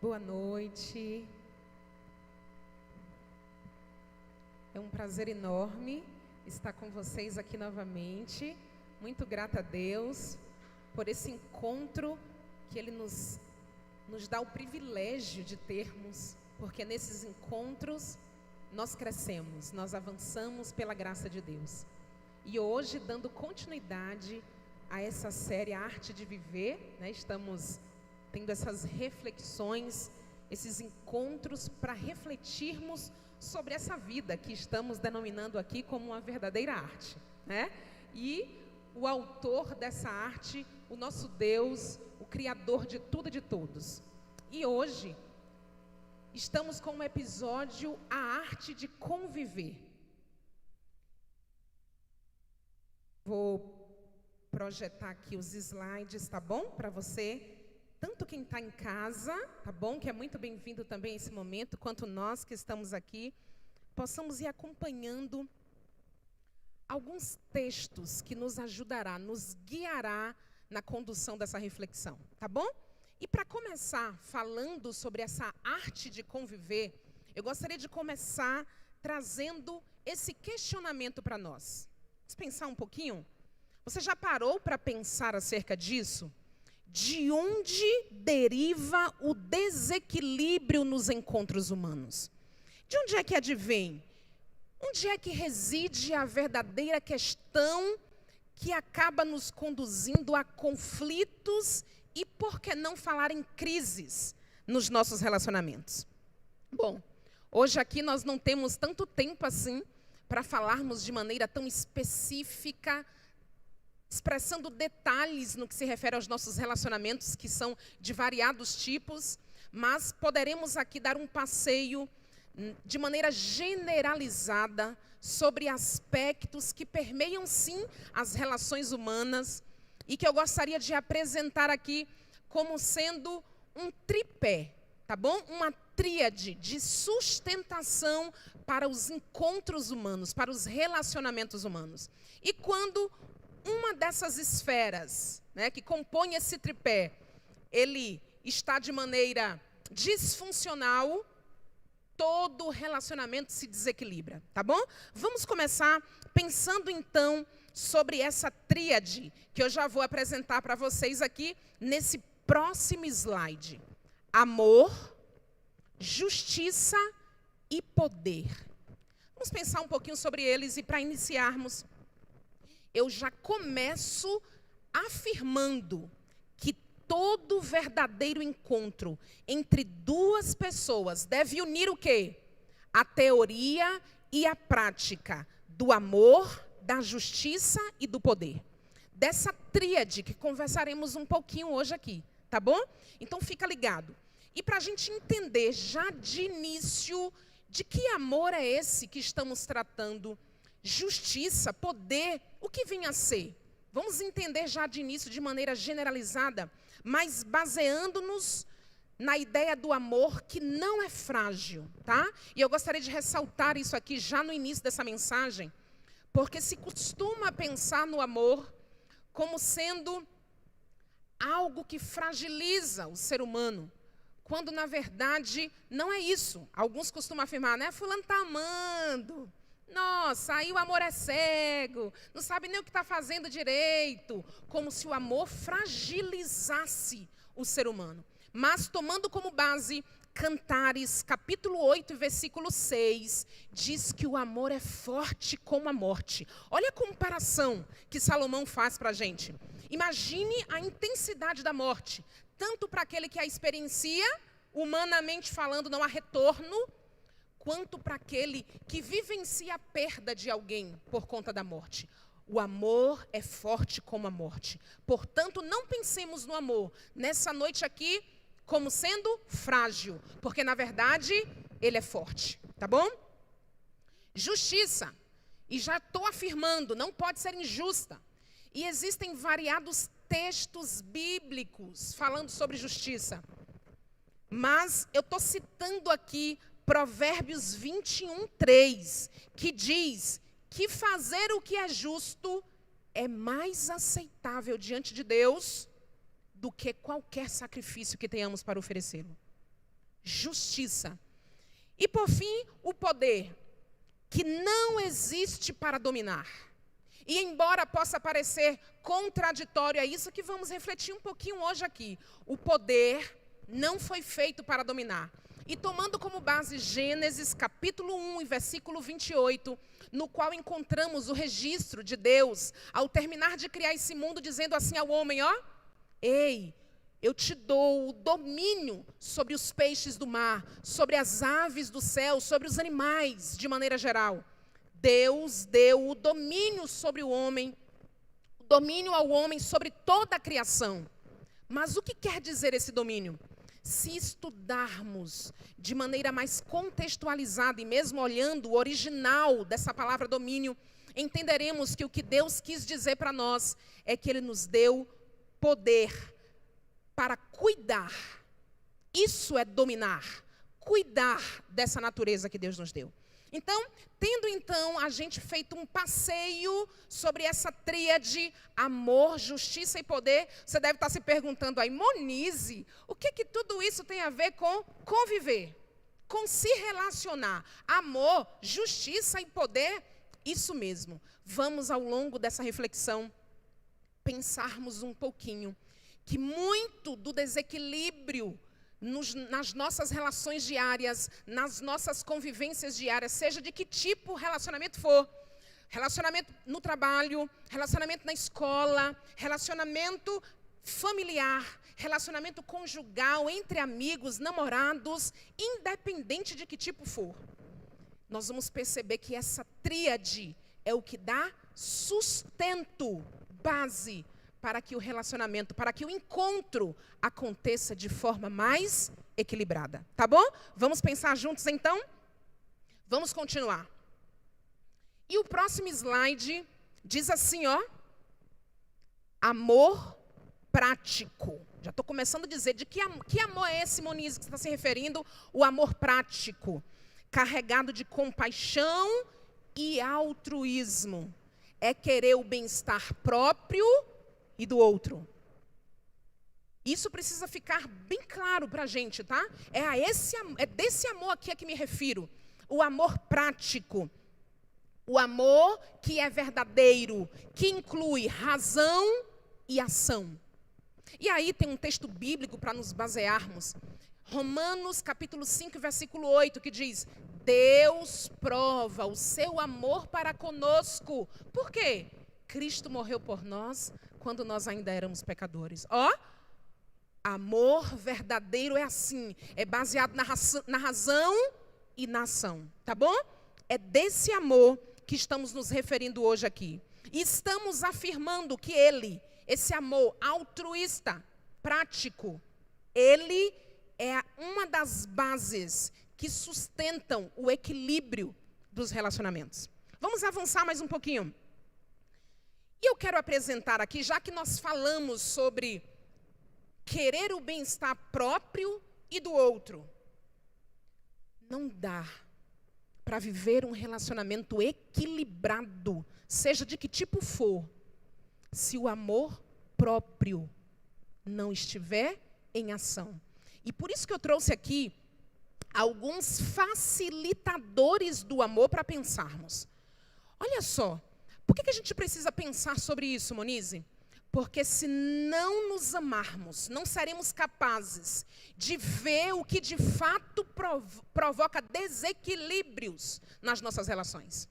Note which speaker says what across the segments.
Speaker 1: Boa noite. É um prazer enorme estar com vocês aqui novamente. Muito grata a Deus por esse encontro que Ele nos dá o privilégio de termos, porque nesses encontros nós crescemos, nós avançamos pela graça de Deus. E hoje, dando continuidade a essa série A Arte de Viver, né, estamos tendo essas reflexões, esses encontros para refletirmos sobre essa vida que estamos denominando aqui como uma verdadeira arte, né? E o autor dessa arte, o nosso Deus, o Criador de tudo e de todos. E hoje estamos com um episódio A Arte de Conviver. Vou projetar aqui os slides, tá bom? Para você, tanto quem está em casa, tá bom? Que é muito bem-vindo também esse momento, quanto nós que estamos aqui, possamos ir acompanhando alguns textos que nos ajudará, nos guiará na condução dessa reflexão, tá bom? E para começar falando sobre essa arte de conviver, eu gostaria de começar trazendo esse questionamento para nós. Vamos pensar um pouquinho? Você já parou para pensar acerca disso? De onde deriva o desequilíbrio nos encontros humanos? De onde é que advém? Onde é que reside a verdadeira questão que acaba nos conduzindo a conflitos e, por que não falar em crises nos nossos relacionamentos? Bom, hoje aqui nós não temos tanto tempo assim para falarmos de maneira tão específica, expressando detalhes no que se refere aos nossos relacionamentos, que são de variados tipos, mas poderemos aqui dar um passeio de maneira generalizada sobre aspectos que permeiam, sim, as relações humanas e que eu gostaria de apresentar aqui como sendo um tripé, tá bom? Uma tríade de sustentação para os encontros humanos, para os relacionamentos humanos. E quando uma dessas esferas, né, que compõe esse tripé, ele está de maneira disfuncional, todo relacionamento se desequilibra, tá bom? Vamos começar pensando então sobre essa tríade que eu já vou apresentar para vocês aqui nesse próximo slide. Amor, justiça e poder. Vamos pensar um pouquinho sobre eles e para iniciarmos, eu já começo afirmando que todo verdadeiro encontro entre duas pessoas deve unir o quê? A teoria e a prática do amor, da justiça e do poder. Dessa tríade que conversaremos um pouquinho hoje aqui, tá bom? Então fica ligado. E para a gente entender já de início de que amor é esse que estamos tratando, justiça, poder, o que vem a ser? Vamos entender já de início de maneira generalizada, mas baseando-nos na ideia do amor que não é frágil, tá? E eu gostaria de ressaltar isso aqui já no início dessa mensagem, porque se costuma pensar no amor como sendo algo que fragiliza o ser humano, quando na verdade não é isso. Alguns costumam afirmar, né? Fulano está amando. Nossa, aí o amor é cego, não sabe nem o que está fazendo direito, como se o amor fragilizasse o ser humano. Mas tomando como base Cantares, capítulo 8, versículo 6, diz que o amor é forte como a morte. Olha a comparação que Salomão faz para a gente. Imagine a intensidade da morte, tanto para aquele que a experiencia, humanamente falando, não há retorno, quanto para aquele que vivencia a perda de alguém por conta da morte. O amor é forte como a morte. Portanto, não pensemos no amor nessa noite aqui como sendo frágil, porque na verdade ele é forte, tá bom? Justiça, e já estou afirmando, não pode ser injusta. E existem variados textos bíblicos falando sobre justiça. Mas eu estou citando aqui Provérbios 21, 3, que diz que fazer o que é justo é mais aceitável diante de Deus do que qualquer sacrifício que tenhamos para oferecê-lo. justiça. E por fim, o poder, que não existe para dominar. E embora possa parecer contraditório, é isso que vamos refletir um pouquinho hoje aqui. O poder não foi feito para dominar. E tomando como base Gênesis capítulo 1 e versículo 28, no qual encontramos o registro de Deus, ao terminar de criar esse mundo, dizendo assim ao homem, ó, ei, eu te dou o domínio sobre os peixes do mar, sobre as aves do céu, sobre os animais, de maneira geral. Deus deu o domínio sobre o homem, o domínio ao homem sobre toda a criação. Mas o que quer dizer esse domínio? Se estudarmos de maneira mais contextualizada e mesmo olhando o original dessa palavra domínio, entenderemos que o que Deus quis dizer para nós é que Ele nos deu poder para cuidar. Isso é dominar, cuidar dessa natureza que Deus nos deu. Então, tendo então a gente feito um passeio sobre essa tríade, amor, justiça e poder, você deve estar se perguntando aí, Monize, o que tudo isso tem a ver com conviver, com se relacionar? Amor, justiça e poder? Isso mesmo. Vamos ao longo dessa reflexão pensarmos um pouquinho que muito do desequilíbrio nas nossas relações diárias, nas nossas convivências diárias, seja de que tipo relacionamento for, relacionamento no trabalho, relacionamento na escola, relacionamento familiar, relacionamento conjugal, entre amigos, namorados, independente de que tipo for, nós vamos perceber que essa tríade é o que dá sustento, base, para que o relacionamento, para que o encontro aconteça de forma mais equilibrada. Tá bom? Vamos pensar juntos então? Vamos continuar. E o próximo slide diz assim, ó. Amor prático. Já estou começando a dizer de que amor é esse, Monize, que você está se referindo? O amor prático, carregado de compaixão e altruísmo. É querer o bem-estar próprio e do outro. Isso precisa ficar bem claro para a gente, tá? É desse amor aqui a que me refiro. O amor prático. O amor que é verdadeiro, que inclui razão e ação. E aí tem um texto bíblico para nos basearmos. Romanos capítulo 5, versículo 8, que diz: Deus prova o seu amor para conosco. Por quê? Cristo morreu por nós quando nós ainda éramos pecadores. Ó, amor verdadeiro é assim, é baseado na razão e na ação, tá bom? É desse amor que estamos nos referindo hoje aqui. E estamos afirmando que ele, esse amor altruísta, prático, ele é uma das bases que sustentam o equilíbrio dos relacionamentos. Vamos avançar mais um pouquinho. E eu quero apresentar aqui, já que nós falamos sobre querer o bem-estar próprio e do outro, não dá para viver um relacionamento equilibrado, seja de que tipo for, se o amor próprio não estiver em ação. E por isso que eu trouxe aqui alguns facilitadores do amor para pensarmos. Olha só, por que a gente precisa pensar sobre isso, Monize? Porque se não nos amarmos, não seremos capazes de ver o que de fato provoca desequilíbrios nas nossas relações.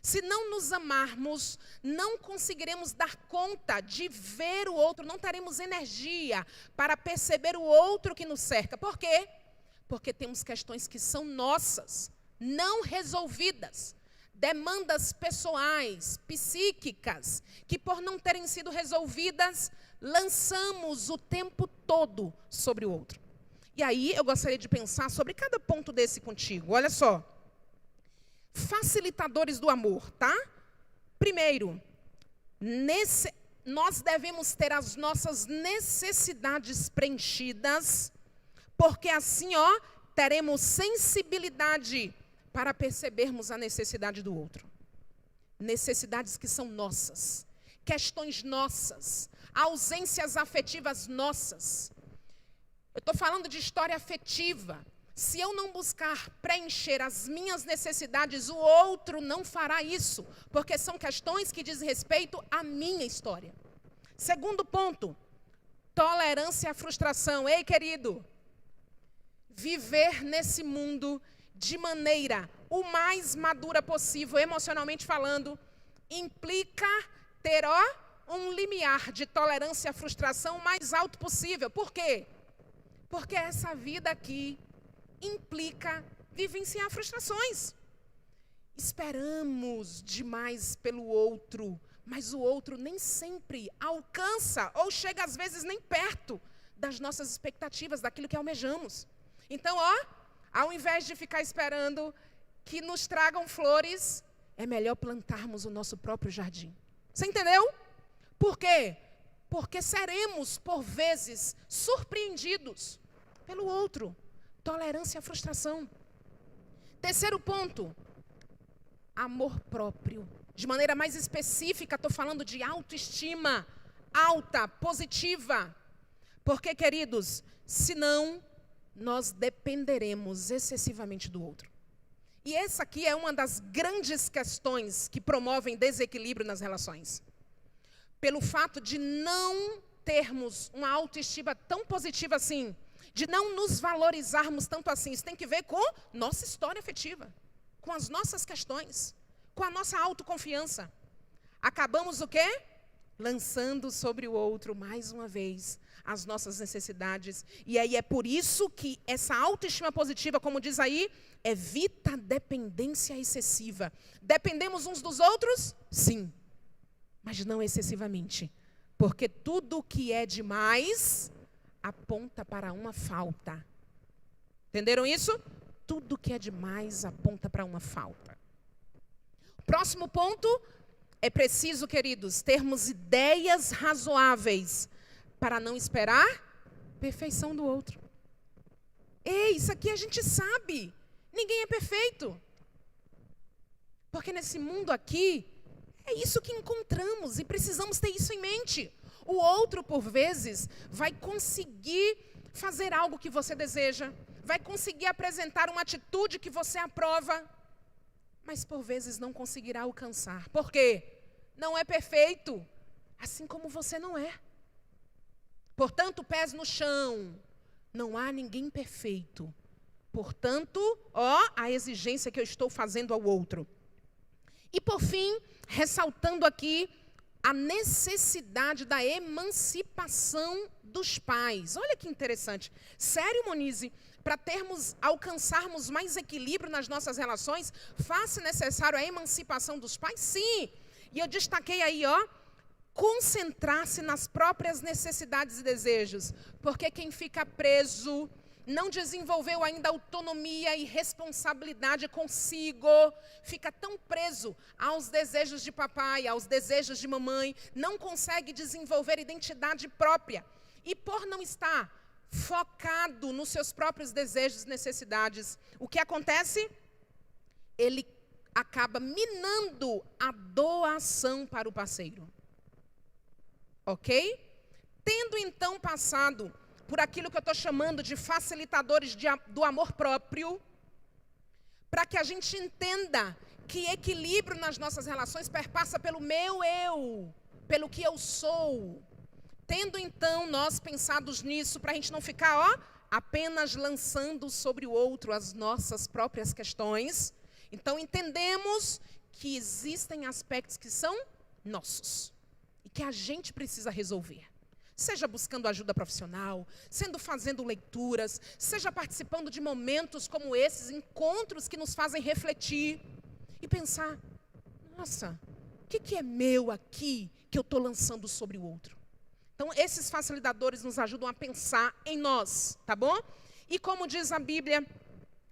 Speaker 1: Se não nos amarmos, não conseguiremos dar conta de ver o outro, não teremos energia para perceber o outro que nos cerca. Por quê? Porque temos questões que são nossas, não resolvidas. Demandas pessoais, psíquicas, que por não terem sido resolvidas, lançamos o tempo todo sobre o outro. E aí eu gostaria de pensar sobre cada ponto desse contigo. Olha só. Facilitadores do amor, tá? Primeiro, nós devemos ter as nossas necessidades preenchidas, porque assim, ó, teremos sensibilidade para percebermos a necessidade do outro. Necessidades que são nossas, questões nossas, ausências afetivas nossas. Eu estou falando de história afetiva. Se eu não buscar preencher as minhas necessidades, o outro não fará isso, porque são questões que dizem respeito à minha história. Segundo ponto, tolerância à frustração. Ei, querido, viver nesse mundo de maneira o mais madura possível, emocionalmente falando, implica ter, um limiar de tolerância à frustração o mais alto possível. Por quê? Porque essa vida aqui implica vivenciar frustrações. Esperamos demais pelo outro, mas o outro nem sempre alcança ou chega às vezes nem perto das nossas expectativas, daquilo que almejamos. Então, ao invés de ficar esperando que nos tragam flores, é melhor plantarmos o nosso próprio jardim. Você entendeu? Por quê? Porque seremos, por vezes, surpreendidos pelo outro. Tolerância à frustração. Terceiro ponto, amor próprio. De maneira mais específica, estou falando de autoestima alta, positiva. Porque, queridos, senão nós dependeremos excessivamente do outro. E essa aqui é uma das grandes questões que promovem desequilíbrio nas relações. Pelo fato de não termos uma autoestima tão positiva assim, de não nos valorizarmos tanto assim. Isso tem que ver com nossa história afetiva, com as nossas questões, com a nossa autoconfiança. Acabamos o quê? Lançando sobre o outro, mais uma vez, as nossas necessidades. E aí é por isso que essa autoestima positiva, como diz aí, evita a dependência excessiva. Dependemos uns dos outros? Sim, mas não excessivamente. Porque tudo que é demais aponta para uma falta. Entenderam isso? Tudo que é demais aponta para uma falta. Próximo ponto, é preciso, queridos, termos ideias razoáveis para não esperar perfeição do outro. Ei, isso aqui a gente sabe. Ninguém é perfeito. Porque nesse mundo aqui, é isso que encontramos e precisamos ter isso em mente. O outro, por vezes, vai conseguir fazer algo que você deseja, vai conseguir apresentar uma atitude que você aprova, mas por vezes não conseguirá alcançar. Por quê? Não é perfeito, assim como você não é. Portanto, pés no chão, não há ninguém perfeito. Portanto, a exigência que eu estou fazendo ao outro. E por fim, ressaltando aqui a necessidade da emancipação dos pais. Olha que interessante. Sério, Monize, para alcançarmos mais equilíbrio nas nossas relações, faz-se necessário a emancipação dos pais? Sim. E eu destaquei aí, concentrar-se nas próprias necessidades e desejos. Porque quem fica preso não desenvolveu ainda autonomia e responsabilidade consigo, fica tão preso aos desejos de papai, aos desejos de mamãe, não consegue desenvolver identidade própria. E por não estar focado nos seus próprios desejos e necessidades, o que acontece? Ele acaba minando a doação para o parceiro. Ok? Tendo então passado por aquilo que eu estou chamando de facilitadores do amor próprio, para que a gente entenda que equilíbrio nas nossas relações perpassa pelo meu eu, pelo que eu sou. Tendo então nós pensados nisso, para a gente não ficar apenas lançando sobre o outro as nossas próprias questões, então entendemos que existem aspectos que são nossos e que a gente precisa resolver. Seja buscando ajuda profissional, fazendo leituras, seja participando de momentos como esses, encontros que nos fazem refletir e pensar, nossa, o que é meu aqui que eu estou lançando sobre o outro? Então, esses facilitadores nos ajudam a pensar em nós, tá bom? E como diz a Bíblia,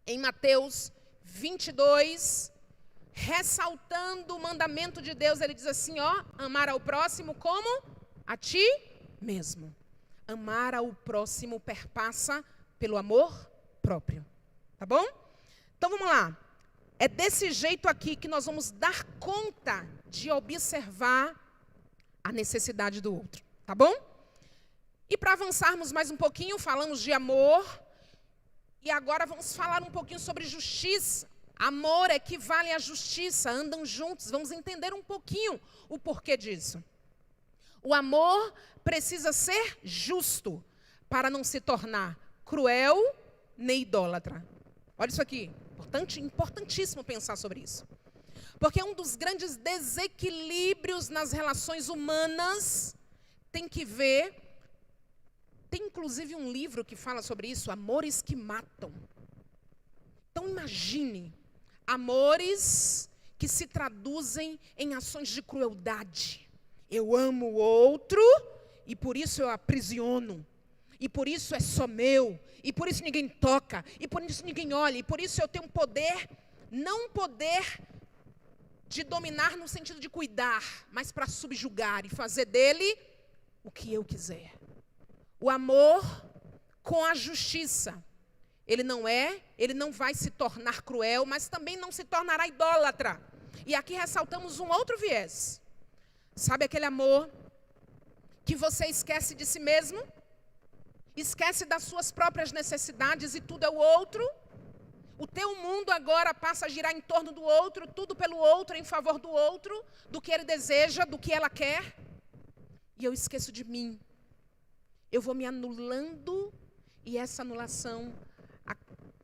Speaker 1: em Mateus 22, ressaltando o mandamento de Deus, ele diz assim, amar ao próximo como a ti mesmo. Amar ao próximo perpassa pelo amor próprio. Tá bom? Então vamos lá. É desse jeito aqui que nós vamos dar conta de observar a necessidade do outro. Tá bom? E para avançarmos mais um pouquinho, falamos de amor. E agora vamos falar um pouquinho sobre justiça. Amor equivale à justiça, andam juntos. Vamos entender um pouquinho o porquê disso. O amor precisa ser justo para não se tornar cruel nem idólatra. Olha isso aqui, importantíssimo pensar sobre isso. Porque um dos grandes desequilíbrios nas relações humanas tem inclusive um livro que fala sobre isso, Amores que Matam. Então imagine, amores que se traduzem em ações de crueldade. Eu amo o outro e por isso eu aprisiono. E por isso é só meu. E por isso ninguém toca. E por isso ninguém olha. E por isso eu tenho poder, não poder de dominar no sentido de cuidar, mas para subjugar e fazer dele o que eu quiser. O amor com a justiça. Ele não vai se tornar cruel, mas também não se tornará idólatra. E aqui ressaltamos um outro viés. Sabe aquele amor que você esquece de si mesmo? Esquece das suas próprias necessidades e tudo é o outro? O teu mundo agora passa a girar em torno do outro, tudo pelo outro, em favor do outro, do que ele deseja, do que ela quer. E eu esqueço de mim. Eu vou me anulando e essa anulação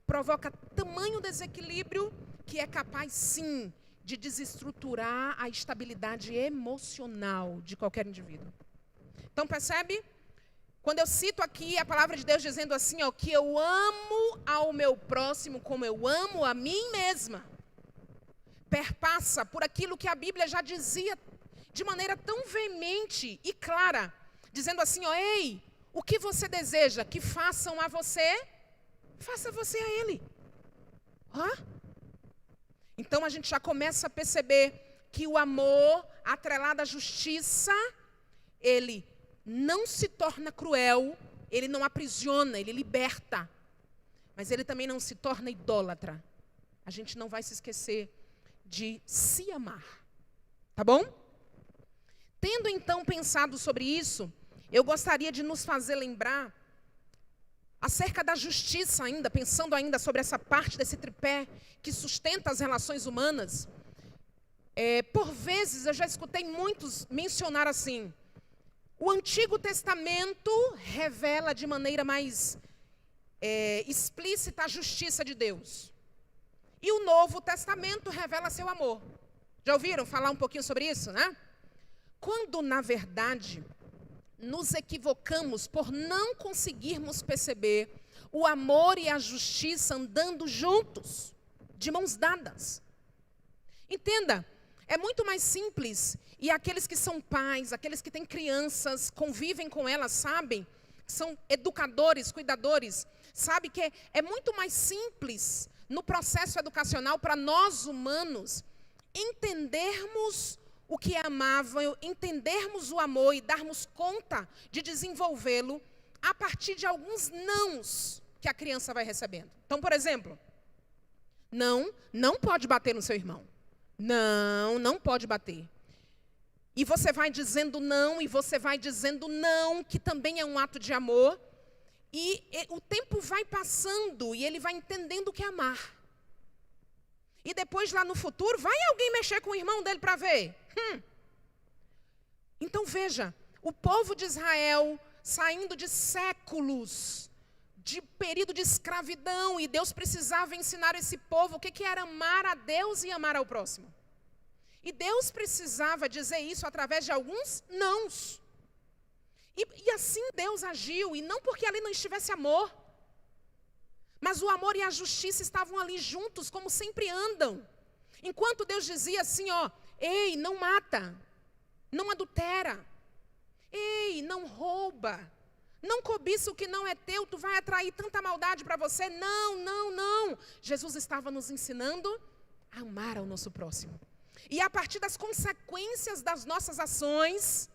Speaker 1: provoca tamanho desequilíbrio que é capaz, sim, de desestruturar a estabilidade emocional de qualquer indivíduo. Então, percebe? Quando eu cito aqui a palavra de Deus dizendo assim, ó, que eu amo ao meu próximo como eu amo a mim mesma, perpassa por aquilo que a Bíblia já dizia de maneira tão veemente e clara, dizendo assim, ó, ei, o que você deseja que façam a você, faça você a ele. Então a gente já começa a perceber que o amor atrelado à justiça, ele não se torna cruel, ele não aprisiona, ele liberta. Mas ele também não se torna idólatra. A gente não vai se esquecer de se amar. Tá bom? Tendo então pensado sobre isso, eu gostaria de nos fazer lembrar acerca da justiça ainda, pensando ainda sobre essa parte desse tripé que sustenta as relações humanas. Por vezes eu já escutei muitos mencionar assim, o Antigo Testamento revela de maneira mais explícita a justiça de Deus. E o Novo Testamento revela seu amor. Já ouviram falar um pouquinho sobre isso, né? Quando, na verdade, nos equivocamos por não conseguirmos perceber o amor e a justiça andando juntos, de mãos dadas. Entenda, é muito mais simples, e aqueles que são pais, aqueles que têm crianças, convivem com elas, sabem, são educadores, cuidadores, sabe que é muito mais simples no processo educacional para nós humanos entendermos o que é amável, entendermos o amor e darmos conta de desenvolvê-lo a partir de alguns nãos que a criança vai recebendo. Então, por exemplo, não pode bater no seu irmão. Não pode bater. E você vai dizendo não, e você vai dizendo não, que também é um ato de amor. E o tempo vai passando e ele vai entendendo o que é amar. E depois, lá no futuro, vai alguém mexer com o irmão dele para ver? Então, veja, o povo de Israel saindo de séculos, de período de escravidão, e Deus precisava ensinar esse povo o que era amar a Deus e amar ao próximo. E Deus precisava dizer isso através de alguns nãos. E assim Deus agiu, e não porque ali não estivesse amor, mas o amor e a justiça estavam ali juntos, como sempre andam. Enquanto Deus dizia assim, ó, ei, não mata, não adultera, ei, não rouba, não cobiça o que não é teu, tu vai atrair tanta maldade para você. Não. Jesus estava nos ensinando a amar ao nosso próximo. E a partir das consequências das nossas ações,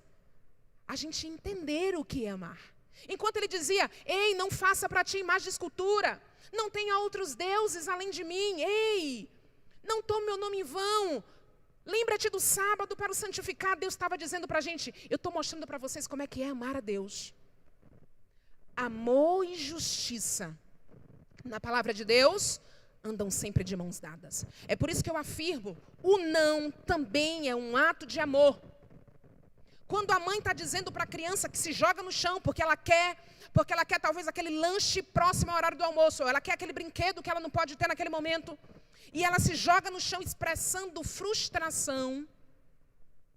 Speaker 1: a gente entender o que é amar. Enquanto ele dizia, ei, não faça para ti imagem de escultura, não tenha outros deuses além de mim, ei, não tome meu nome em vão, lembra-te do sábado para o santificar. Deus estava dizendo para a gente, eu estou mostrando para vocês como é que é amar a Deus. Amor e justiça na palavra de Deus, andam sempre de mãos dadas. É por isso que eu afirmo, o não também é um ato de amor. Quando a mãe está dizendo para a criança que se joga no chão porque ela quer talvez aquele lanche próximo ao horário do almoço, ou ela quer aquele brinquedo que ela não pode ter naquele momento, e ela se joga no chão expressando frustração,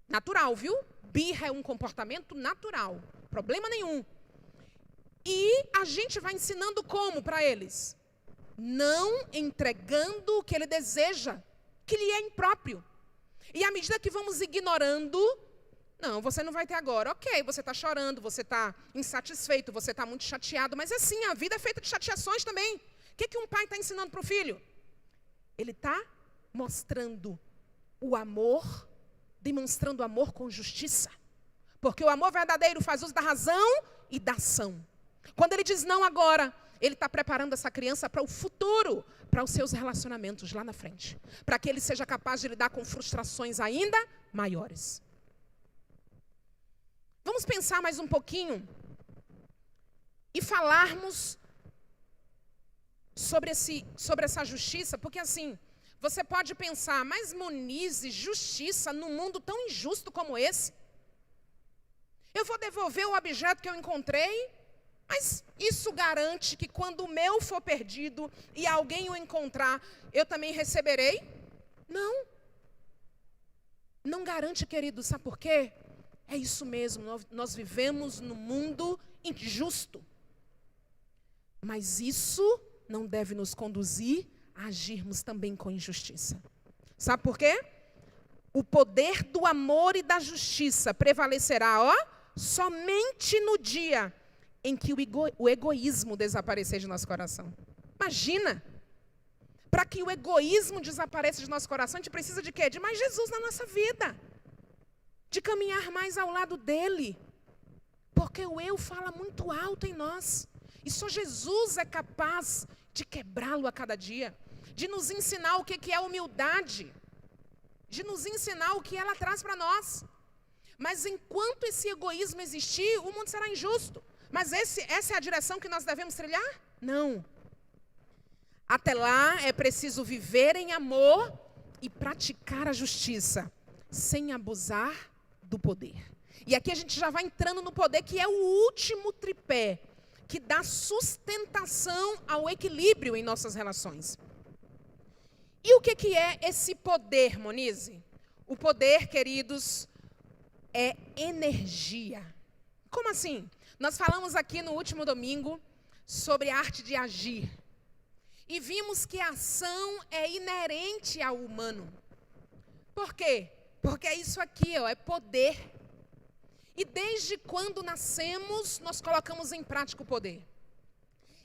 Speaker 1: natural, viu? Birra é um comportamento natural, problema nenhum. E a gente vai ensinando como para eles? Não entregando o que ele deseja, que lhe é impróprio. E à medida que vamos ignorando, não, você não vai ter agora. Ok, você está chorando, você está insatisfeito, você está muito chateado, mas assim, a vida é feita de chateações também. O que um pai está ensinando para o filho? Ele está mostrando o amor, demonstrando amor com justiça. Porque o amor verdadeiro faz uso da razão e da ação. Quando ele diz não agora, ele está preparando essa criança para o futuro, para os seus relacionamentos lá na frente. Para que ele seja capaz de lidar com frustrações ainda maiores. Vamos pensar mais um pouquinho e falarmos sobre essa justiça, porque assim, você pode pensar, mas Monize, justiça num mundo tão injusto como esse? Eu vou devolver o objeto que eu encontrei, mas isso garante que quando o meu for perdido e alguém o encontrar, eu também receberei? Não. Não garante, querido, sabe por quê? É isso mesmo, nós vivemos num mundo injusto. Mas isso não deve nos conduzir a agirmos também com injustiça. Sabe por quê? O poder do amor e da justiça prevalecerá, somente no dia em que o egoísmo desaparecer de nosso coração. Imagina! Para que o egoísmo desapareça de nosso coração, a gente precisa de quê? De mais Jesus na nossa vida. De caminhar mais ao lado dele. Porque o eu fala muito alto em nós. E só Jesus é capaz de quebrá-lo a cada dia. De nos ensinar o que é humildade. De nos ensinar o que ela traz para nós. Mas enquanto esse egoísmo existir, o mundo será injusto. Mas essa é a direção que nós devemos trilhar? Não. Até lá é preciso viver em amor e praticar a justiça, sem abusar do poder. E aqui a gente já vai entrando no poder, que é o último tripé, que dá sustentação ao equilíbrio em nossas relações. E o que é esse poder, Monize? O poder, queridos, é energia. Como assim? Nós falamos aqui no último domingo sobre a arte de agir. E vimos que a ação é inerente ao humano. Por quê? Porque é isso aqui, é poder. E desde quando nascemos, nós colocamos em prática o poder.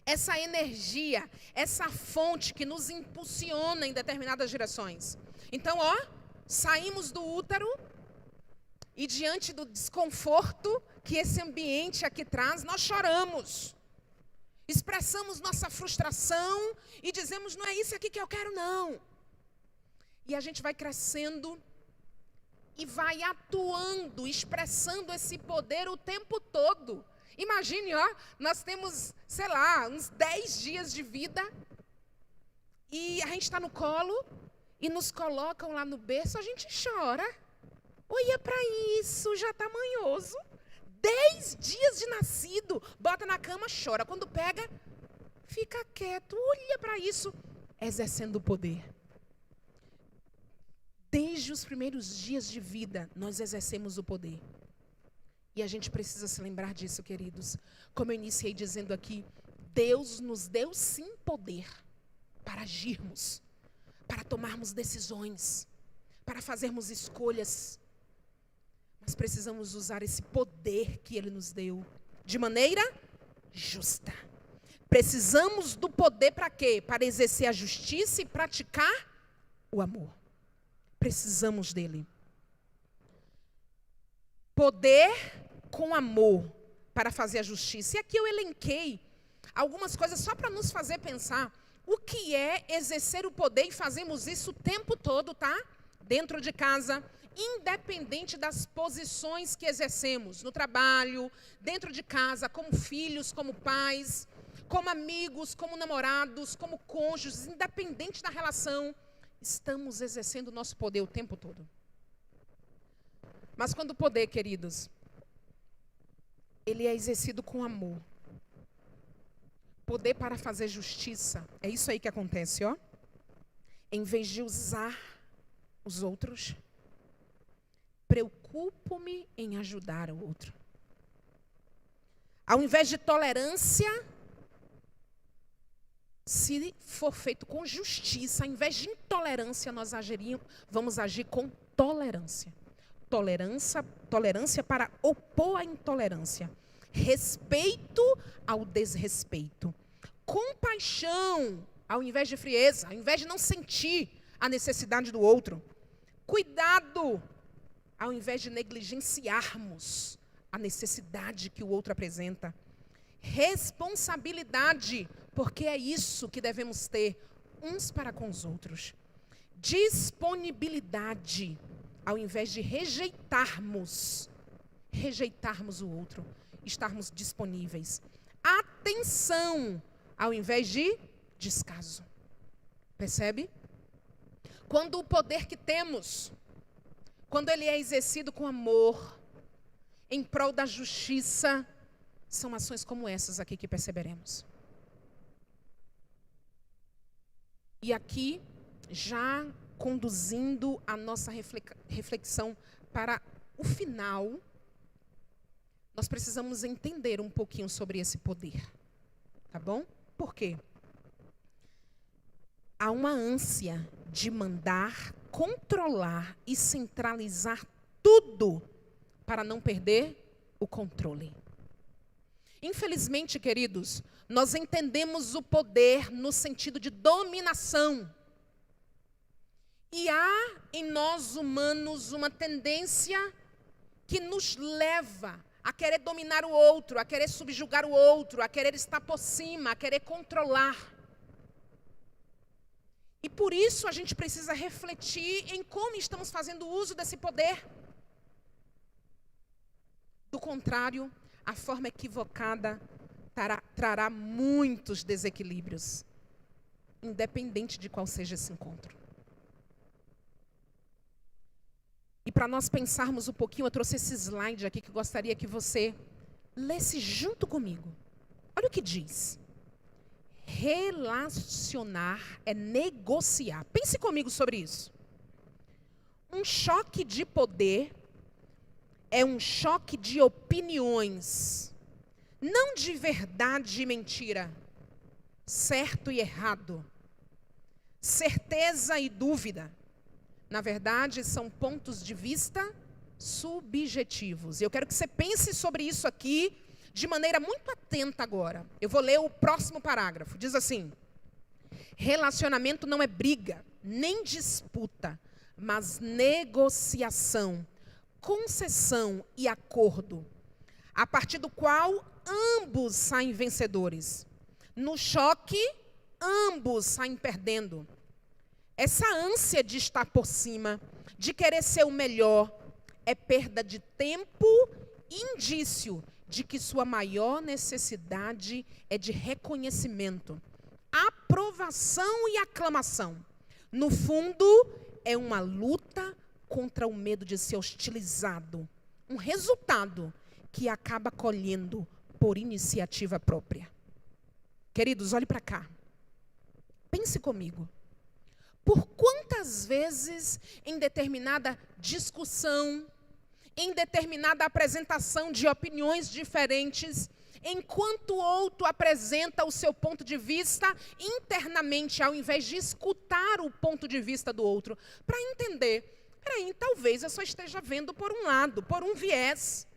Speaker 1: Essa energia, essa fonte que nos impulsiona em determinadas direções. Então, saímos do útero e diante do desconforto que esse ambiente aqui traz, nós choramos. Expressamos nossa frustração e dizemos, não é isso aqui que eu quero, não. E a gente vai crescendo e vai atuando, expressando esse poder o tempo todo. Imagine, nós temos, sei lá, uns 10 dias de vida e a gente está no colo e nos colocam lá no berço, a gente chora. Olha para isso, já está manhoso. 10 dias de nascido, bota na cama, chora. Quando pega, fica quieto. Olha para isso, exercendo o poder. Desde os primeiros dias de vida, nós exercemos o poder. E a gente precisa se lembrar disso, queridos. Como eu iniciei dizendo aqui, Deus nos deu sim poder para agirmos, para tomarmos decisões, para fazermos escolhas. Mas precisamos usar esse poder que Ele nos deu de maneira justa. Precisamos do poder para quê? Para exercer a justiça e praticar o amor. Precisamos dele. Poder com amor para fazer a justiça. E aqui eu elenquei algumas coisas só para nos fazer pensar o que é exercer o poder, e fazemos isso o tempo todo, tá? Dentro de casa, independente das posições que exercemos, no trabalho, dentro de casa, como filhos, como pais, como amigos, como namorados, como cônjuges, independente da relação, estamos exercendo o nosso poder o tempo todo. Mas quando o poder, queridos, ele é exercido com amor. Poder para fazer justiça, é isso aí que acontece, ó. Em vez de usar os outros, preocupo-me em ajudar o outro. Ao invés de tolerância, se for feito com justiça, ao invés de intolerância, nós vamos agir com tolerância. Tolerância para opor a intolerância. Respeito ao desrespeito. Compaixão, ao invés de frieza, ao invés de não sentir a necessidade do outro. Cuidado, ao invés de negligenciarmos a necessidade que o outro apresenta. Responsabilidade, porque é isso que devemos ter uns para com os outros. Disponibilidade, ao invés de rejeitarmos o outro, estarmos disponíveis. Atenção, ao invés de descaso. Percebe? Quando o poder que temos, quando ele é exercido com amor, em prol da justiça, são ações como essas aqui que perceberemos. E aqui, já conduzindo a nossa reflexão para o final, nós precisamos entender um pouquinho sobre esse poder. Tá bom? Por quê? Há uma ânsia de mandar, controlar e centralizar tudo para não perder o controle. Infelizmente, queridos, nós entendemos o poder no sentido de dominação. E há em nós humanos uma tendência que nos leva a querer dominar o outro, a querer subjugar o outro, a querer estar por cima, a querer controlar. E por isso a gente precisa refletir em como estamos fazendo uso desse poder. Do contrário, a forma equivocada trará muitos desequilíbrios, independente de qual seja esse encontro. E para nós pensarmos um pouquinho, eu trouxe esse slide aqui que eu gostaria que você lesse junto comigo. Olha o que diz. Relacionar é negociar. Pense comigo sobre isso. Um choque de poder é um choque de opiniões, não de verdade e mentira, certo e errado, certeza e dúvida. Na verdade, são pontos de vista subjetivos. Eu quero que você pense sobre isso aqui de maneira muito atenta agora. Eu vou ler o próximo parágrafo. Diz assim: relacionamento não é briga, nem disputa, mas negociação, concessão e acordo, a partir do qual ambos saem vencedores. No choque, ambos saem perdendo. Essa ânsia de estar por cima, de querer ser o melhor, é perda de tempo e indício de que sua maior necessidade é de reconhecimento, aprovação e aclamação. No fundo, é uma luta contra o medo de ser hostilizado. Um resultado que acaba colhendo por iniciativa própria. Queridos, olhe para cá. Pense comigo. Por quantas vezes, em determinada discussão, em determinada apresentação de opiniões diferentes, enquanto o outro apresenta o seu ponto de vista internamente, ao invés de escutar o ponto de vista do outro, para entender, peraí, talvez eu só esteja vendo por um lado, por um viés.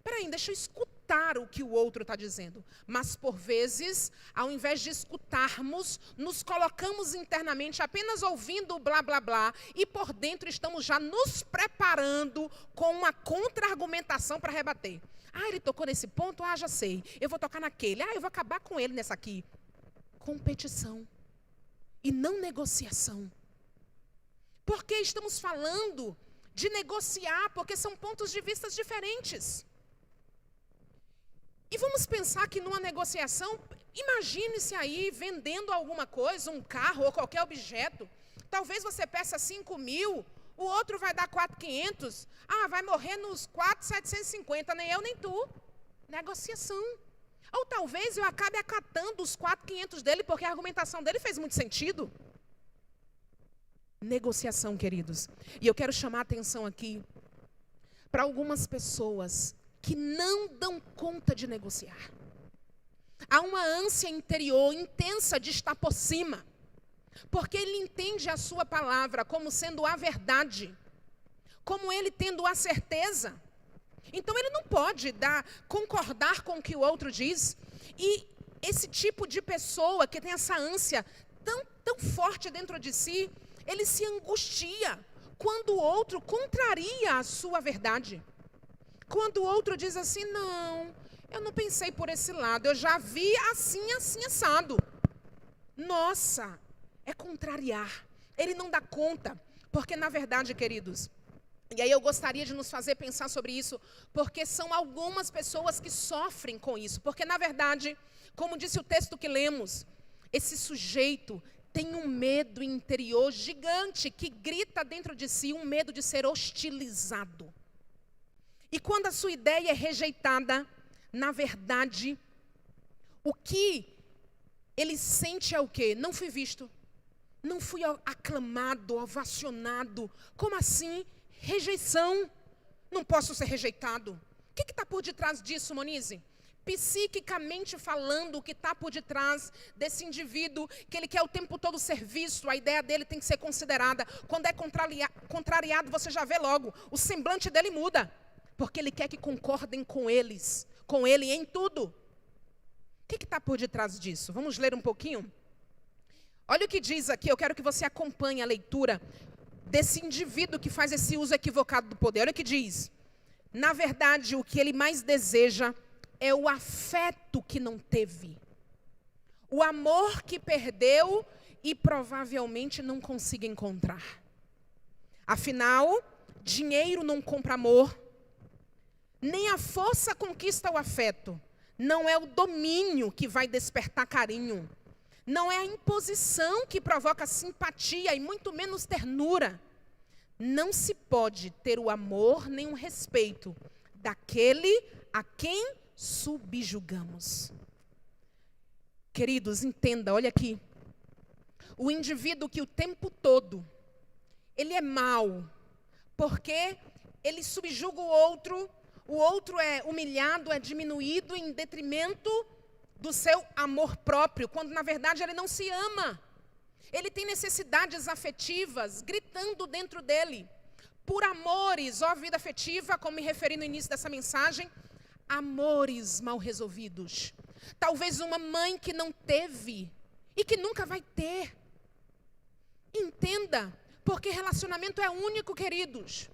Speaker 1: Peraí, deixa eu escutar o que o outro está dizendo. Mas, por vezes, ao invés de escutarmos, nos colocamos internamente apenas ouvindo o blá, blá, blá, e por dentro estamos já nos preparando com uma contra-argumentação para rebater. Ah, ele tocou nesse ponto? Ah, já sei. Eu vou tocar naquele. Ah, eu vou acabar com ele nessa aqui. Competição. E não negociação. Porque estamos falando de negociar, porque são pontos de vista diferentes. E vamos pensar que numa negociação, Imagine-se aí vendendo alguma coisa, um carro ou qualquer objeto. Talvez você peça 5.000, o outro vai dar 4.500. Vai morrer nos 4.750, nem eu nem tu. Negociação. Ou talvez eu acabe acatando os 4.500 dele, porque a argumentação dele fez muito sentido. Negociação, queridos. E eu quero chamar a atenção aqui para algumas pessoas que não dão conta de negociar. Há uma ânsia interior intensa de estar por cima, porque ele entende a sua palavra como sendo a verdade, como ele tendo a certeza. Então ele não pode concordar com o que o outro diz. E esse tipo de pessoa que tem essa ânsia tão forte dentro de si, ele se angustia quando o outro contraria a sua verdade. Quando o outro diz assim, não, eu não pensei por esse lado, eu já vi assim, assado. Nossa, é contrariar. Ele não dá conta, porque na verdade, queridos, e aí eu gostaria de nos fazer pensar sobre isso, porque são algumas pessoas que sofrem com isso. Porque na verdade, como disse o texto que lemos, esse sujeito tem um medo interior gigante que grita dentro de si, um medo de ser hostilizado. E quando a sua ideia é rejeitada, na verdade, o que ele sente é o quê? Não fui visto, não fui aclamado, ovacionado. Como assim? Rejeição. Não posso ser rejeitado. O que está por detrás disso, Monize? Psiquicamente falando, o que está por detrás desse indivíduo, que ele quer o tempo todo ser visto, a ideia dele tem que ser considerada. Quando é contrariado, você já vê logo, o semblante dele muda, porque ele quer que concordem com ele em tudo. O que está por detrás disso? Vamos ler um pouquinho? Olha o que diz aqui, eu quero que você acompanhe a leitura desse indivíduo que faz esse uso equivocado do poder. Olha o que diz. Na verdade, o que ele mais deseja é o afeto que não teve, o amor que perdeu e provavelmente não consiga encontrar. Afinal, dinheiro não compra amor, nem a força conquista o afeto. Não é o domínio que vai despertar carinho, não é a imposição que provoca simpatia e muito menos ternura. Não se pode ter o amor nem o respeito daquele a quem subjugamos. Queridos, entenda, olha aqui. O indivíduo que o tempo todo, ele é mau, porque ele subjuga o outro é humilhado, é diminuído em detrimento do seu amor próprio, quando na verdade ele não se ama. Ele tem necessidades afetivas gritando dentro dele. Por amores, vida afetiva, como me referi no início dessa mensagem, amores mal resolvidos. Talvez uma mãe que não teve e que nunca vai ter. Entenda, porque relacionamento é único, queridos.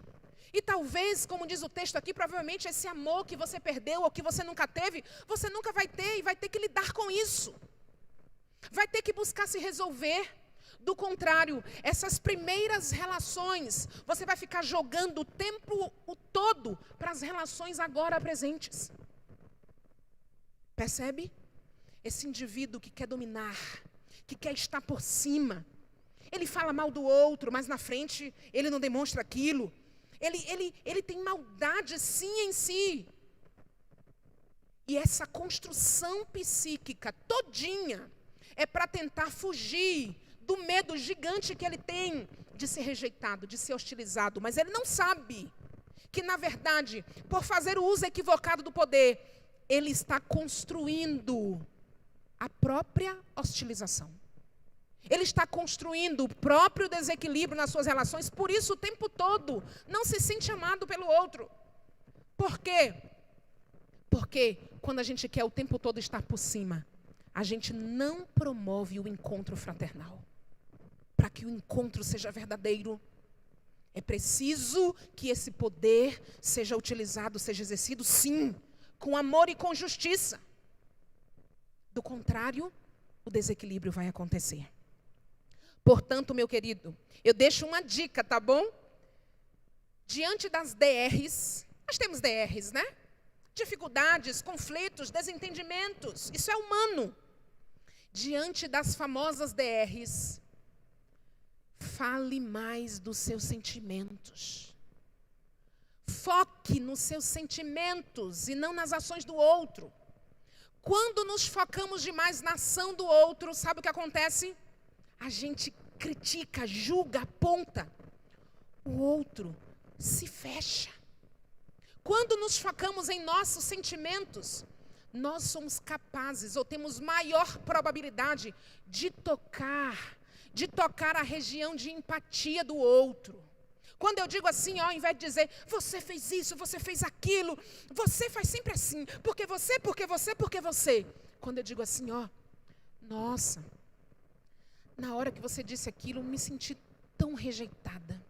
Speaker 1: E talvez, como diz o texto aqui, provavelmente esse amor que você perdeu ou que você nunca teve, você nunca vai ter e vai ter que lidar com isso. Vai ter que buscar se resolver. Do contrário, essas primeiras relações, você vai ficar jogando o tempo todo para as relações agora presentes. Percebe? Esse indivíduo que quer dominar, que quer estar por cima. Ele fala mal do outro, mas na frente ele não demonstra aquilo. Ele tem maldade sim em si. E essa construção psíquica todinha é para tentar fugir do medo gigante que ele tem de ser rejeitado, de ser hostilizado. Mas ele não sabe que, na verdade, por fazer o uso equivocado do poder, ele está construindo a própria hostilização. Ele está construindo o próprio desequilíbrio nas suas relações, por isso o tempo todo não se sente amado pelo outro. Por quê? Porque quando a gente quer o tempo todo estar por cima, a gente não promove o encontro fraternal. Para que o encontro seja verdadeiro, é preciso que esse poder seja utilizado, seja exercido, sim, com amor e com justiça. Do contrário, o desequilíbrio vai acontecer. Portanto, meu querido, eu deixo uma dica, tá bom? Diante das DRs, nós temos DRs, né? Dificuldades, conflitos, desentendimentos, isso é humano. diante das famosas DRs, fale mais dos seus sentimentos. Foque nos seus sentimentos e não nas ações do outro. Quando nos focamos demais na ação do outro, sabe o que acontece? A gente critica, julga, aponta. O outro se fecha. Quando nos focamos em nossos sentimentos, nós somos capazes, ou temos maior probabilidade de tocar a região de empatia do outro. Quando eu digo assim, ao invés de dizer, você fez isso, você fez aquilo, você faz sempre assim, porque você. Quando eu digo assim, nossa, na hora que você disse aquilo, eu me senti tão rejeitada.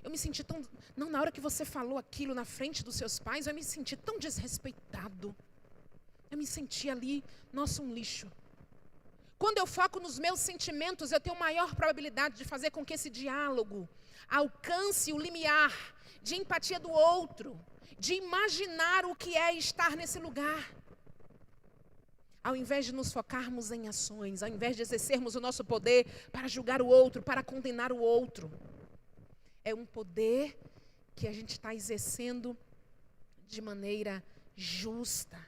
Speaker 1: Eu me senti tão... Não, na hora que você falou aquilo na frente dos seus pais, eu me senti tão desrespeitado. Eu me senti ali, nossa, um lixo. Quando eu foco nos meus sentimentos, eu tenho maior probabilidade de fazer com que esse diálogo alcance o limiar de empatia do outro, de imaginar o que é estar nesse lugar. Ao invés de nos focarmos em ações, ao invés de exercermos o nosso poder para julgar o outro, para condenar o outro, é um poder que a gente está exercendo de maneira justa,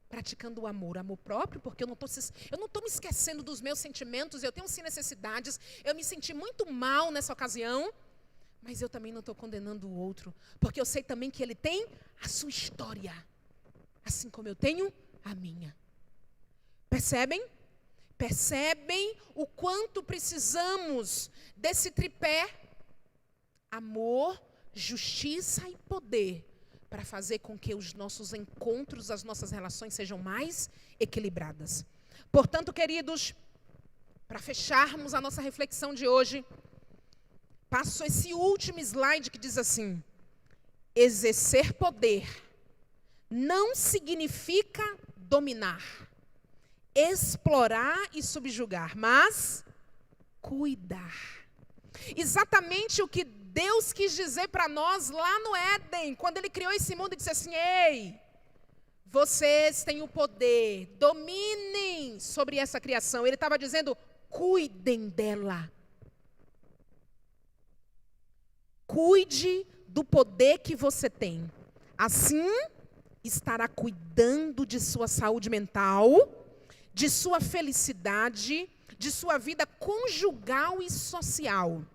Speaker 1: praticando o amor próprio, porque eu não estou me esquecendo dos meus sentimentos, eu tenho sim necessidades, eu me senti muito mal nessa ocasião, mas eu também não estou condenando o outro, porque eu sei também que ele tem a sua história, assim como eu tenho a minha. Percebem? Percebem o quanto precisamos desse tripé? Amor, justiça e poder, para fazer com que os nossos encontros, as nossas relações sejam mais equilibradas. Portanto, queridos, para fecharmos a nossa reflexão de hoje, passo esse último slide que diz assim: exercer poder não significa dominar, explorar e subjugar, mas cuidar. Exatamente o que Deus quis dizer para nós lá no Éden, quando Ele criou esse mundo e disse assim, ei, vocês têm o poder, dominem sobre essa criação. Ele estava dizendo, cuidem dela. Cuide do poder que você tem. Assim, estará cuidando de sua saúde mental, de sua felicidade, de sua vida conjugal e social.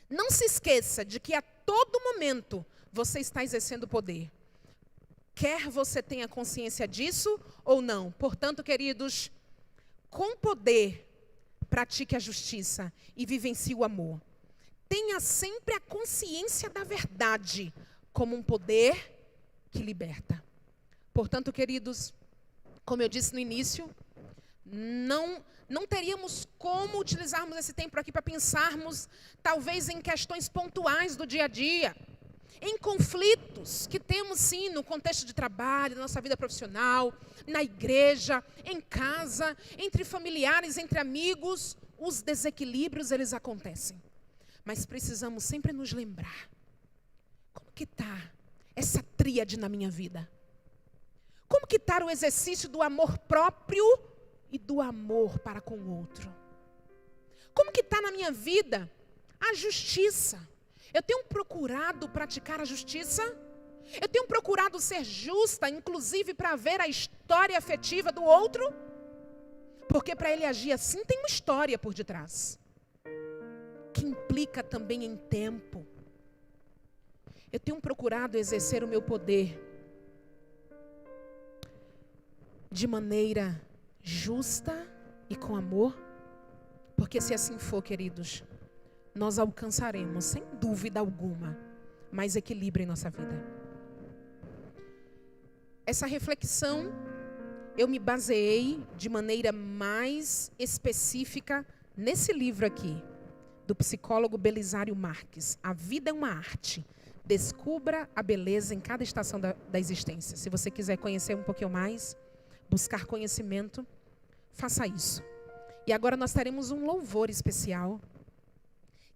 Speaker 1: Não se esqueça de que a todo momento você está exercendo poder. Quer você tenha consciência disso ou não. Portanto, queridos, com poder, pratique a justiça e vivencie o amor. Tenha sempre a consciência da verdade como um poder que liberta. Portanto, queridos, como eu disse no início, não teríamos como utilizarmos esse tempo aqui para pensarmos, talvez, em questões pontuais do dia a dia, em conflitos que temos, sim, no contexto de trabalho, na nossa vida profissional, na igreja, em casa, entre familiares, entre amigos. Os desequilíbrios, eles acontecem. Mas precisamos sempre nos lembrar, como que está essa tríade na minha vida? Como que está o exercício do amor próprio e do amor para com o outro? Como que está na minha vida a justiça? Eu tenho procurado praticar a justiça? Eu tenho procurado ser justa, inclusive para ver a história afetiva do outro? Porque para ele agir assim tem uma história por detrás, que implica também em tempo. Eu tenho procurado exercer o meu poder de maneira justa e com amor, porque se assim for, queridos, nós alcançaremos, sem dúvida alguma, mais equilíbrio em nossa vida. Essa reflexão, eu me baseei de maneira mais específica nesse livro aqui, do psicólogo Belisário Marques, A Vida é uma Arte. Descubra a beleza em cada estação da existência. Se você quiser conhecer um pouquinho mais, buscar conhecimento, faça isso. E agora nós teremos um louvor especial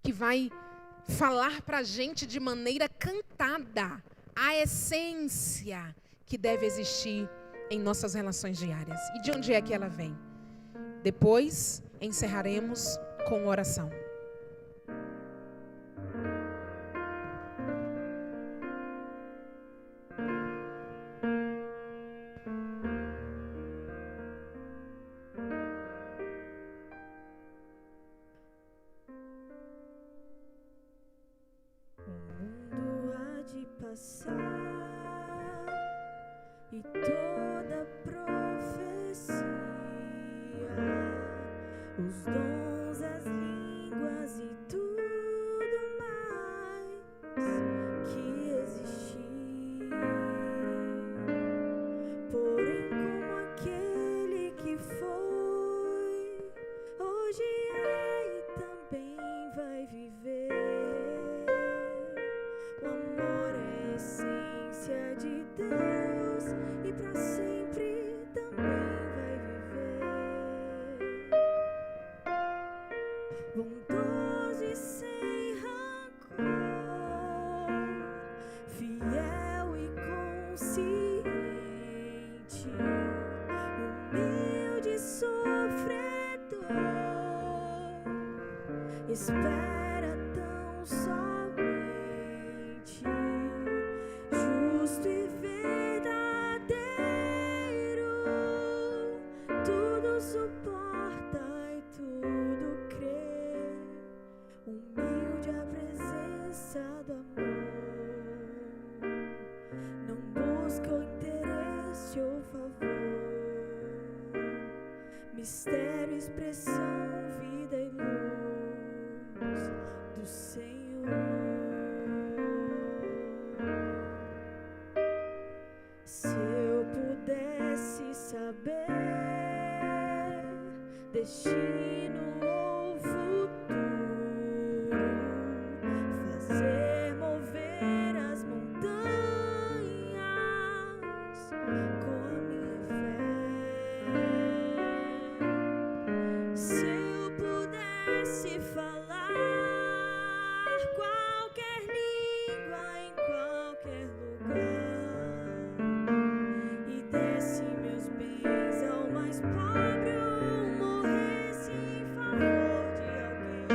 Speaker 1: que vai falar para a gente de maneira cantada a essência que deve existir em nossas relações diárias. E de onde é que ela vem? Depois, encerraremos com oração.
Speaker 2: E toda profecia, os dons, as línguas e tudo mais que existir. Porém, como aquele que foi, hoje é e também vai viver. O amor é a essência de Deus e para sempre também vai viver. Bondoso e sem rancor, fiel e consciente, humilde e sofredor, espera tão somente, justo e verdadeiro, tudo suporta e tudo crê, humilde a presença do amor, não busca o interesse ou favor, mistério, expressão, vida e luz do Senhor. Se eu pudesse saber destino ou futuro, fazer mover as montanhas com a minha fé. Se eu pudesse falar qualquer língua em qualquer lugar e desse meus bens ao mais pobre ou morresse em favor de alguém,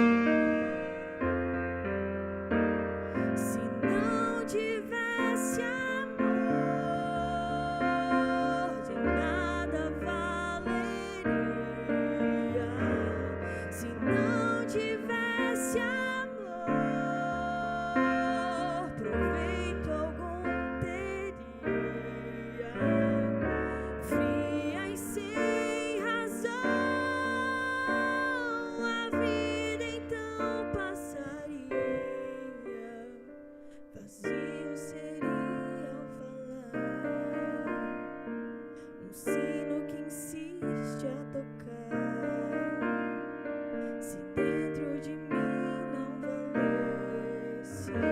Speaker 2: se não tivesse amor, de nada valeria. Se não tivesse amor, proveito algum teria. Fria e sem razão, a vida então passaria. Vazio seria ao falar, um sino que insiste a tocar. Se dentro de mim não valesse o amor,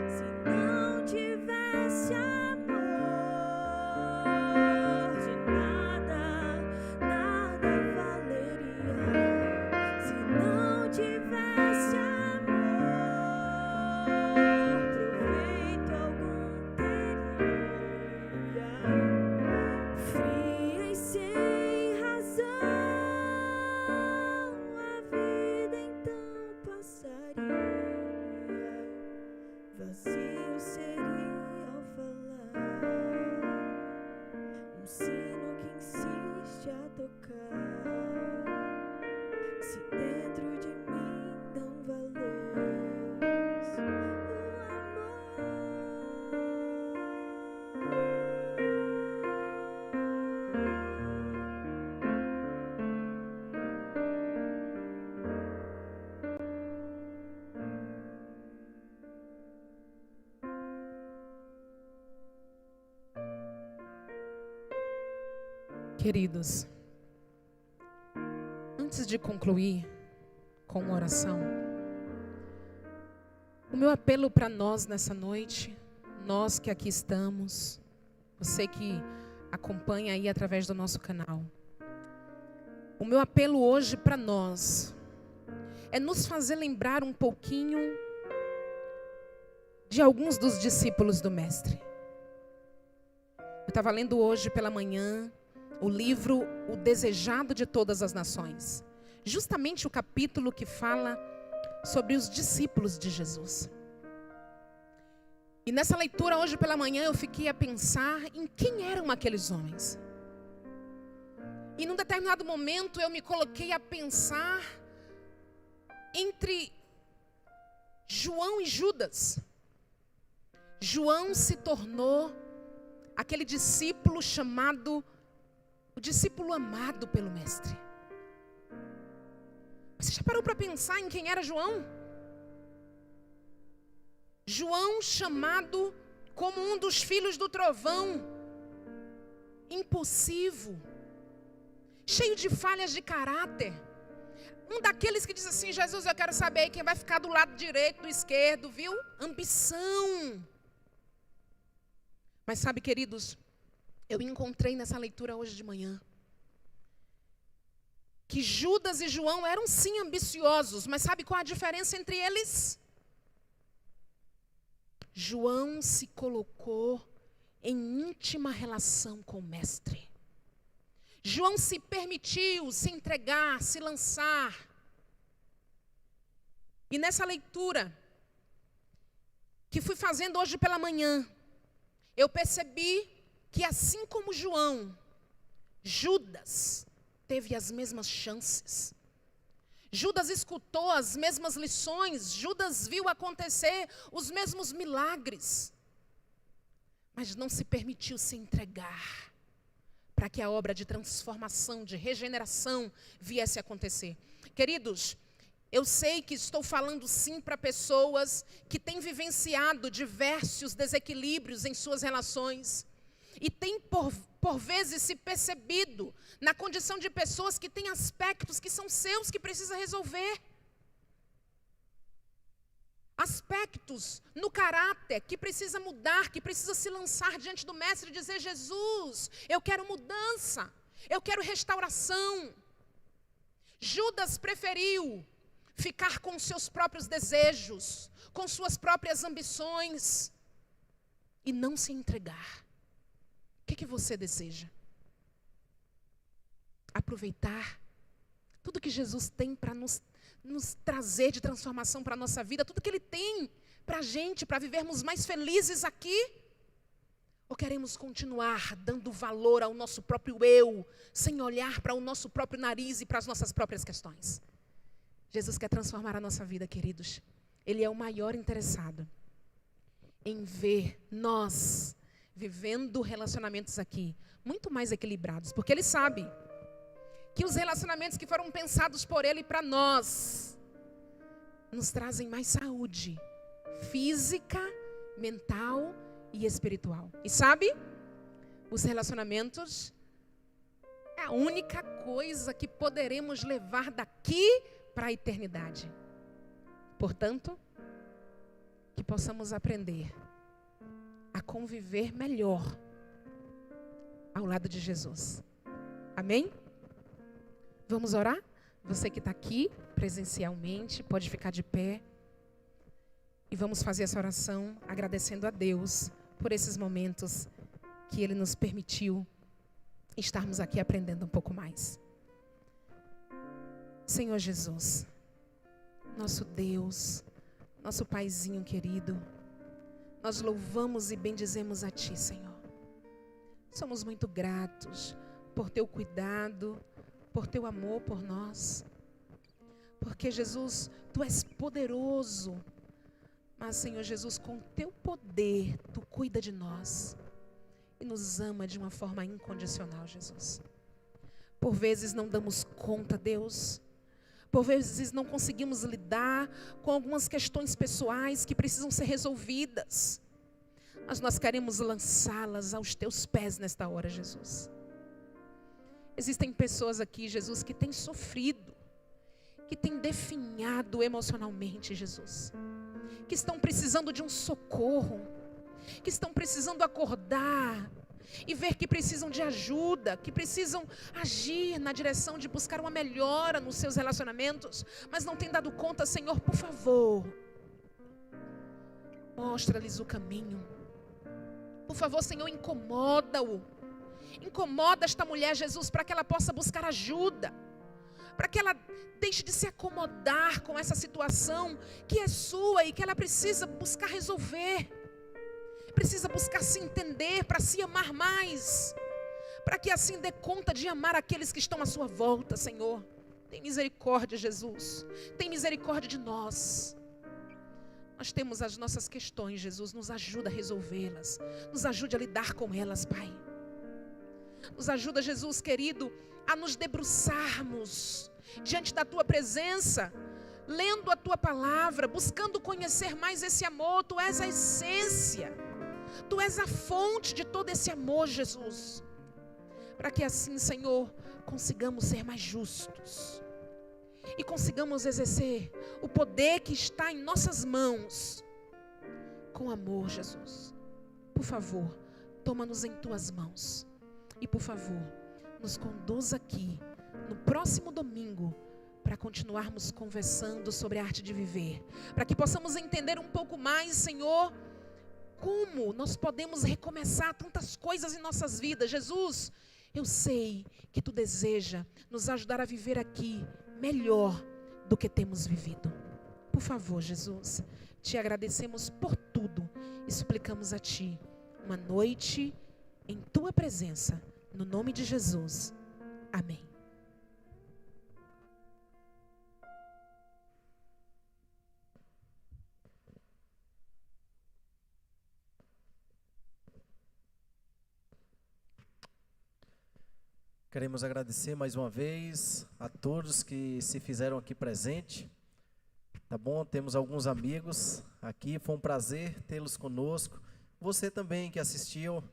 Speaker 2: se não tivesse amor, de nada, nada valeria. Se não tivesse amor, proveito algum teria. Fria e sem razão, a vida então passaria. Vazio seria ao falar, um sino que insiste a tocar. Se dentro de mim não valesse o amor.
Speaker 1: Queridos, antes de concluir com uma oração, o meu apelo para nós nessa noite, nós que aqui estamos, você que acompanha aí através do nosso canal, o meu apelo hoje para nós é nos fazer lembrar um pouquinho de alguns dos discípulos do Mestre. Eu estava lendo hoje pela manhã o livro O Desejado de Todas as Nações. Justamente o capítulo que fala sobre os discípulos de Jesus. E nessa leitura hoje pela manhã eu fiquei a pensar em quem eram aqueles homens. E num determinado momento eu me coloquei a pensar entre João e Judas. João se tornou aquele discípulo chamado, o discípulo amado pelo Mestre. Você já parou para pensar em quem era João? João, chamado como um dos filhos do trovão, impulsivo, cheio de falhas de caráter. Um daqueles que diz assim: Jesus, eu quero saber quem vai ficar do lado direito, do esquerdo, viu? Ambição. Mas sabe, queridos, eu encontrei nessa leitura hoje de manhã que Judas e João eram sim ambiciosos, mas sabe qual a diferença entre eles? João se colocou em íntima relação com o Mestre. João se permitiu se entregar, se lançar. E nessa leitura que fui fazendo hoje pela manhã, eu percebi que assim como João, Judas teve as mesmas chances. Judas escutou as mesmas lições, Judas viu acontecer os mesmos milagres, mas não se permitiu se entregar para que a obra de transformação, de regeneração viesse a acontecer. Queridos, eu sei que estou falando sim para pessoas que têm vivenciado diversos desequilíbrios em suas relações e têm por vezes se percebido na condição de pessoas que têm aspectos que são seus, que precisa resolver. Aspectos no caráter que precisa mudar, que precisa se lançar diante do Mestre e dizer: Jesus, eu quero mudança, eu quero restauração. Judas preferiu ficar com seus próprios desejos, com suas próprias ambições e não se entregar. O que você deseja? Aproveitar tudo que Jesus tem para nos trazer de transformação para a nossa vida, tudo que Ele tem para a gente, para vivermos mais felizes aqui? Ou queremos continuar dando valor ao nosso próprio eu, sem olhar para o nosso próprio nariz e para as nossas próprias questões? Jesus quer transformar a nossa vida, queridos. Ele é o maior interessado em ver nós vivendo relacionamentos aqui muito mais equilibrados, porque Ele sabe que os relacionamentos que foram pensados por Ele para nós nos trazem mais saúde física, mental e espiritual. E sabe, os relacionamentos é a única coisa que poderemos levar daqui para a eternidade. Portanto, que possamos aprender a conviver melhor ao lado de Jesus. Amém? Vamos orar? Você que está aqui presencialmente, pode ficar de pé. E vamos fazer essa oração agradecendo a Deus por esses momentos que Ele nos permitiu estarmos aqui aprendendo um pouco mais. Senhor Jesus, nosso Deus, nosso Paizinho querido, nós louvamos e bendizemos a Ti, Senhor. Somos muito gratos por Teu cuidado, por Teu amor por nós. Porque, Jesus, Tu és poderoso. Mas, Senhor Jesus, com Teu poder, Tu cuida de nós. E nos ama de uma forma incondicional, Jesus. Por vezes não damos conta, Deus. Por vezes não conseguimos lidar com algumas questões pessoais que precisam ser resolvidas. Mas nós queremos lançá-las aos Teus pés nesta hora, Jesus. Existem pessoas aqui, Jesus, que têm sofrido, que têm definhado emocionalmente, Jesus. Que estão precisando de um socorro, que estão precisando acordar e ver que precisam de ajuda, que precisam agir na direção de buscar uma melhora nos seus relacionamentos, mas não têm dado conta. Senhor, por favor, mostra-lhes o caminho, Por favor, Senhor, incomoda-o. Incomoda esta mulher, Jesus, para que ela possa buscar ajuda. Para que ela deixe de se acomodar com essa situação que é sua e que ela precisa buscar resolver. Precisa buscar se entender para se amar mais. Para que assim dê conta de amar aqueles que estão à sua volta, Senhor. Tem misericórdia, Jesus. Tem misericórdia de nós. Nós temos as nossas questões, Jesus. Nos ajuda a resolvê-las. Nos ajude a lidar com elas, Pai. Nos ajuda, Jesus querido, a nos debruçarmos diante da Tua presença, lendo a Tua palavra, buscando conhecer mais esse amor. Tu és a essência. Tu és a fonte de todo esse amor, Jesus. Para que assim, Senhor, consigamos ser mais justos. E consigamos exercer o poder que está em nossas mãos. Com amor, Jesus. Por favor, toma-nos em Tuas mãos. E por favor, nos conduz aqui, no próximo domingo, para continuarmos conversando sobre a arte de viver. Para que possamos entender um pouco mais, Senhor, como nós podemos recomeçar tantas coisas em nossas vidas. Jesus, eu sei que Tu deseja nos ajudar a viver aqui melhor do que temos vivido. Por favor, Jesus, Te agradecemos por tudo e suplicamos a Ti uma noite em Tua presença, no nome de Jesus. Amém.
Speaker 3: Queremos agradecer mais uma vez a todos que se fizeram aqui presente. Tá bom? Temos alguns amigos aqui, foi um prazer tê-los conosco. Você também que assistiu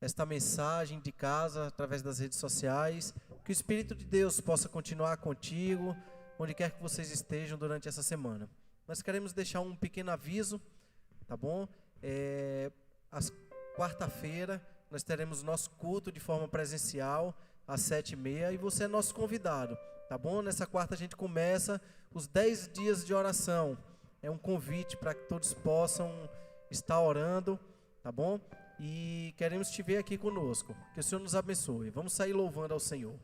Speaker 3: esta mensagem de casa, através das redes sociais. Que o Espírito de Deus possa continuar contigo, onde quer que vocês estejam durante essa semana. Nós queremos deixar um pequeno aviso, tá bom? Quarta-feira nós teremos nosso culto de forma presencial, às 7h30, e você é nosso convidado, tá bom? Nessa quarta a gente começa os 10 dias de oração. É um convite para que todos possam estar orando, tá bom? E queremos te ver aqui conosco. Que o Senhor nos abençoe. Vamos sair louvando ao Senhor.